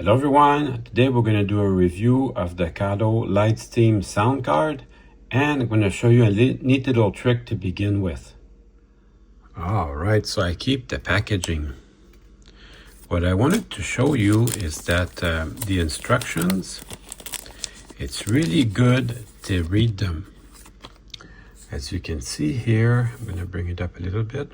Hello everyone, today we're going to do a review of the Kato Lightsteam sound card, and I'm going to show you a neat little trick to begin with. Alright, so I keep the packaging. What I wanted to show you is that the instructions, it's really good to read them. As you can see here, I'm going to bring it up a little bit.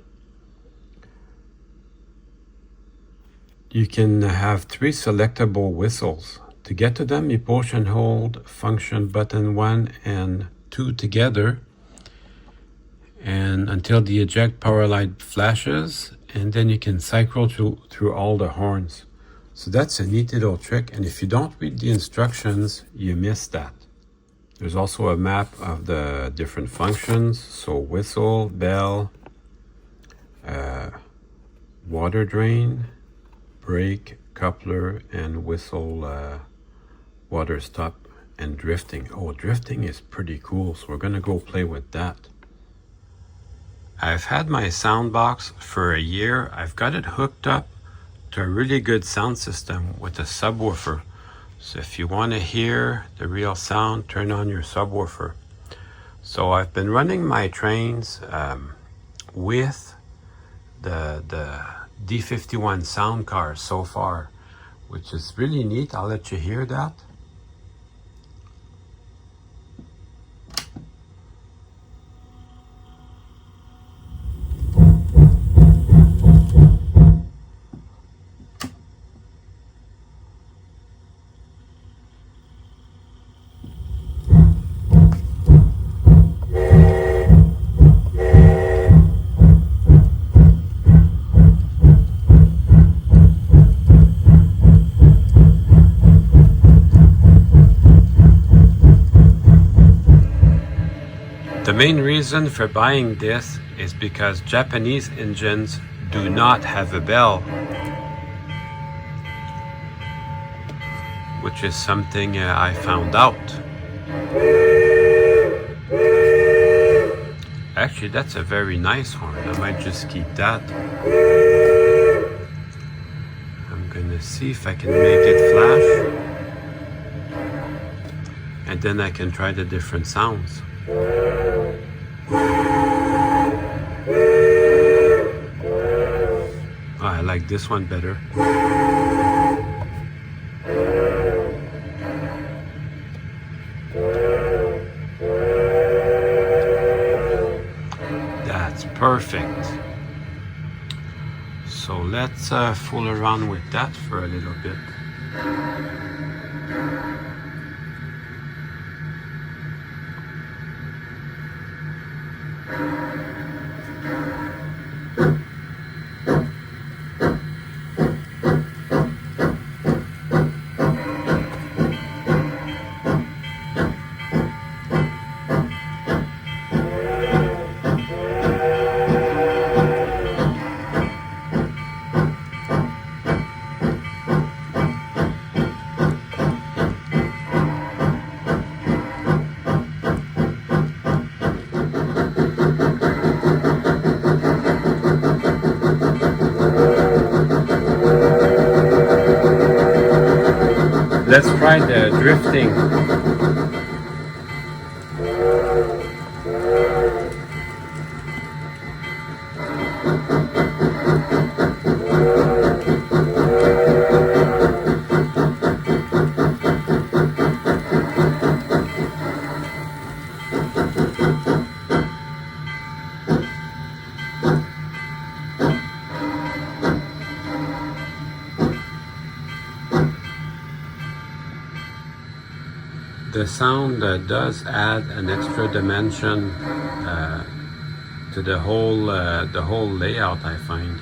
You can have 3 selectable whistles. To get to them, you push and hold function button 1 and 2 together, and until the eject power light flashes, and then you can cycle through all the horns. So that's a neat little trick, and if you don't read the instructions, you miss that. There's also a map of the different functions, so whistle, bell, water drain, brake, coupler, and whistle, water stop, and drifting. Oh, drifting is pretty cool, so we're gonna go play with that. I've had my sound box for a year. I've got it hooked up to a really good sound system with a subwoofer. So if you want to hear the real sound, turn on your subwoofer. So I've been running my trains with the D51 sound card so far, which is really neat. I'll let you hear that. The main reason for buying this is because Japanese engines do not have a bell, which is something I found out. Actually, that's a very nice horn. I might just keep that. I'm gonna see if I can make it flash, and then I can try the different sounds. I like this one better. That's perfect. So let's fool around with that for a little bit. Let's try the drifting. The sound does add an extra dimension to the whole layout, I find.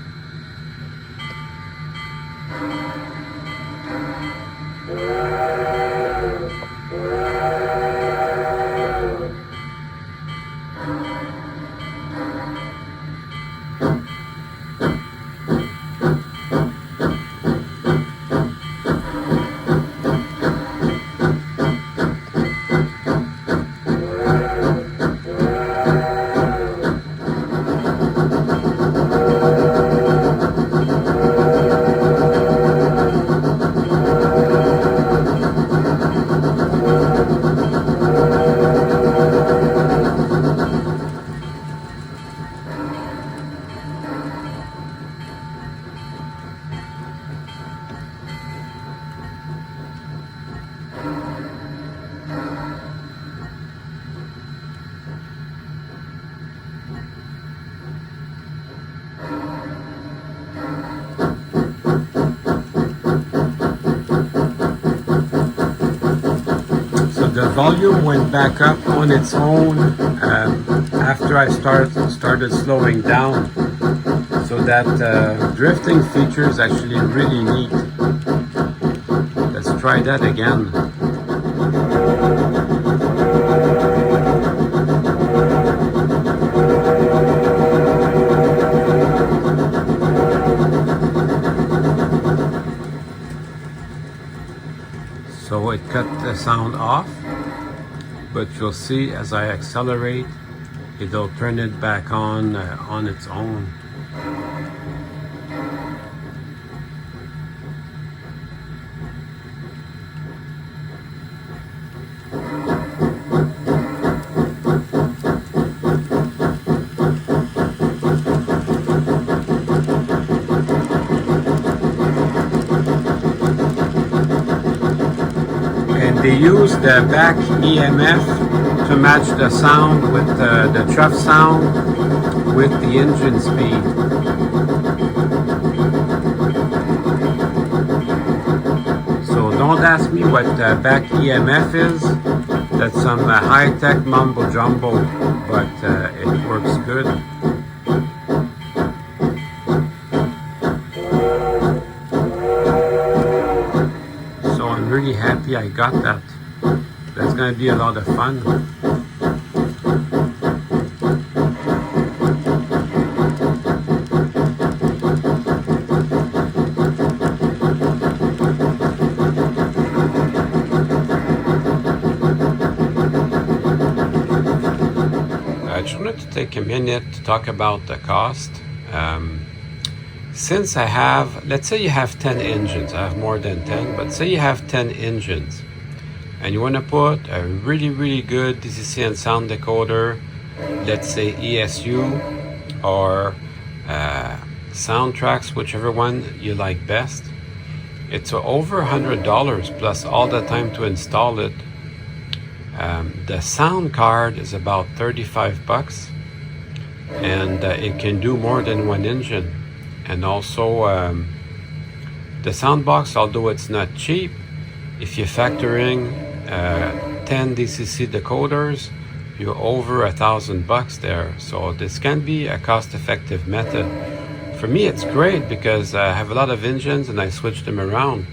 volume went back up on its own after I started slowing down. So that drifting feature is actually really neat. Let's try that again. So it cut the sound off, but you'll see as I accelerate, it'll turn it back on its own. They use the back EMF to match the sound with the trough sound with the engine speed. So don't ask me what the back EMF is. That's some high-tech mumbo jumbo, but it works good. I'm really happy I got that. That's going to be a lot of fun. I just wanted to take a minute to talk about the cost. Since I have, let's say you have 10 engines, I have more than 10, but say you have 10 engines and you want to put a really good DCC and sound decoder, let's say ESU or soundtracks, whichever one you like best. It's over $100 plus all the time to install it. The sound card is about 35 bucks and it can do more than one engine. And also the soundbox, although it's not cheap, if you factor in 10 DCC decoders, you're over $1,000 there. So this can be a cost-effective method. For me, it's great because I have a lot of engines and I switch them around.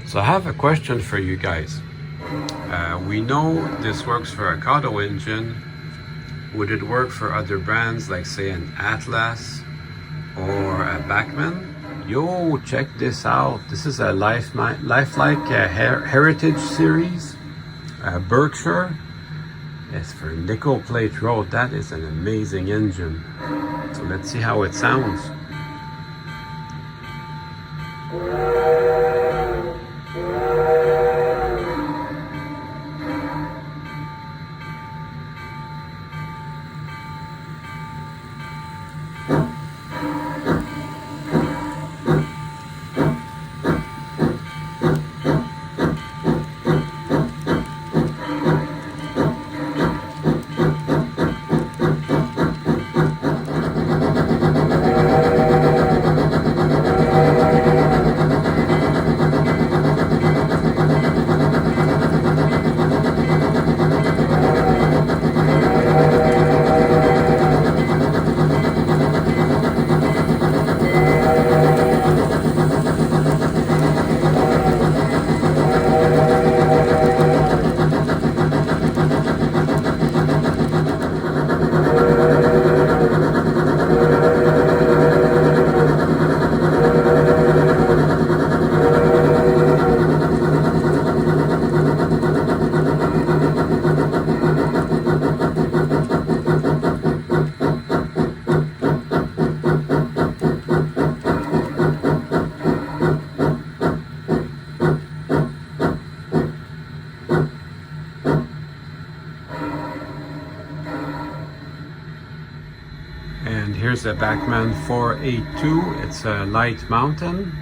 So I have a question for you guys. We know this works for a Kato engine. Would it work for other brands like say an Atlas or a Bachmann? Yo, check this out. This is a lifelike heritage series, Berkshire. It's for nickel plate road. That is an amazing engine. So let's see how it sounds. And here's a Bachmann 482. It's a light mountain.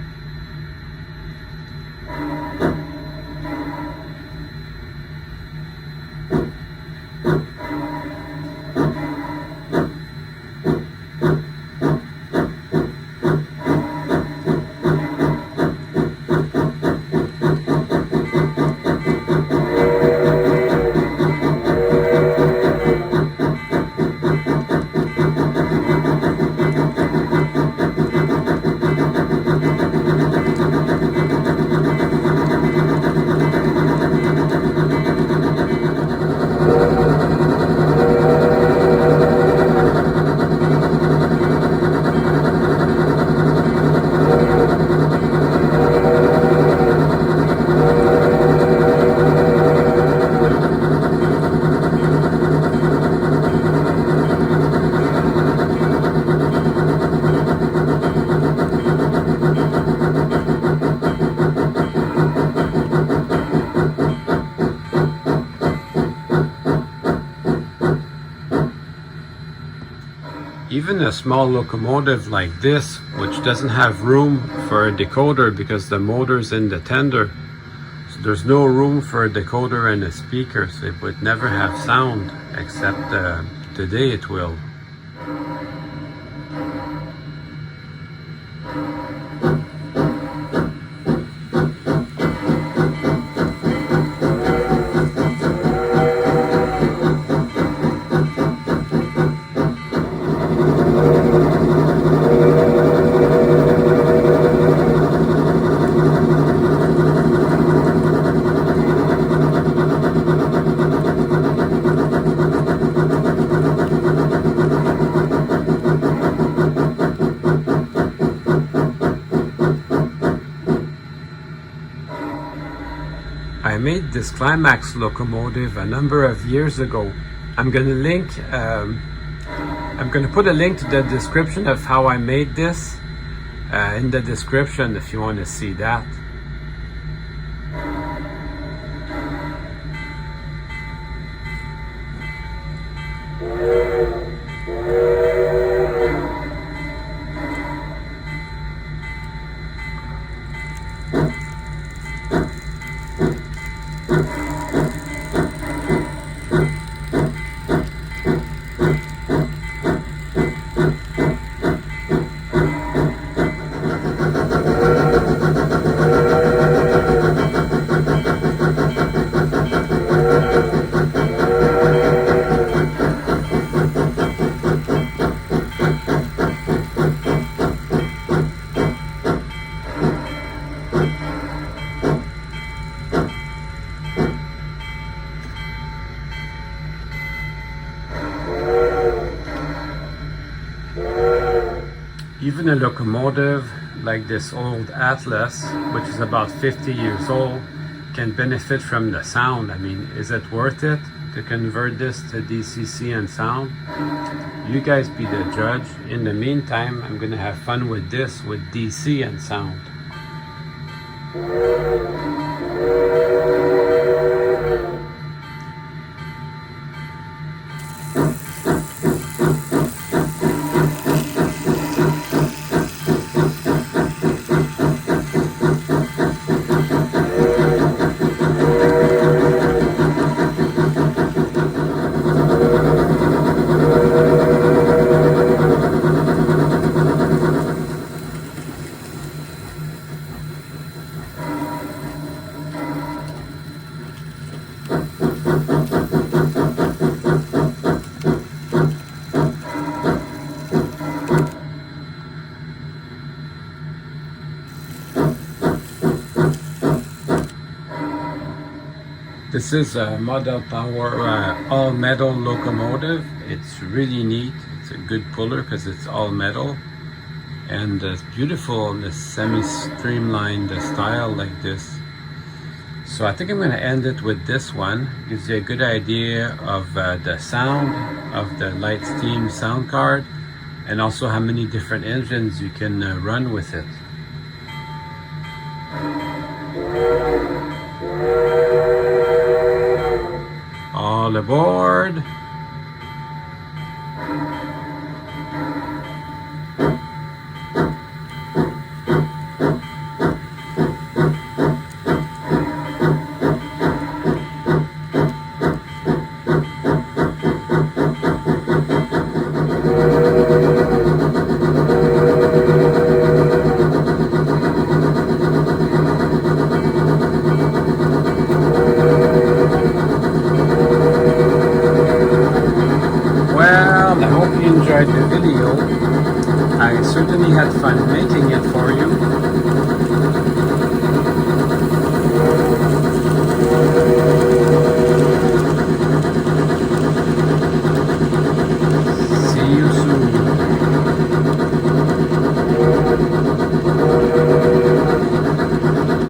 Even a small locomotive like this, which doesn't have room for a decoder because the motor's in the tender, so there's no room for a decoder and a speaker, so it would never have sound, except today it will. I made this climax locomotive a number of years ago. I'm going to put a link to the description of how I made this in the description if you want to see that. Even a locomotive like this old Atlas, which is about 50 years old, can benefit from the sound. I mean, is it worth it to convert this to DCC and sound? You guys be the judge. In the meantime, I'm gonna have fun with this with DC and sound. This is a Model Power all-metal locomotive. It's really neat. It's a good puller because it's all metal. And it's beautiful in this semi-streamlined style like this. So I think I'm going to end it with this one. Gives you a good idea of the sound of the light steam sound card, and also how many different engines you can run with it. All aboard!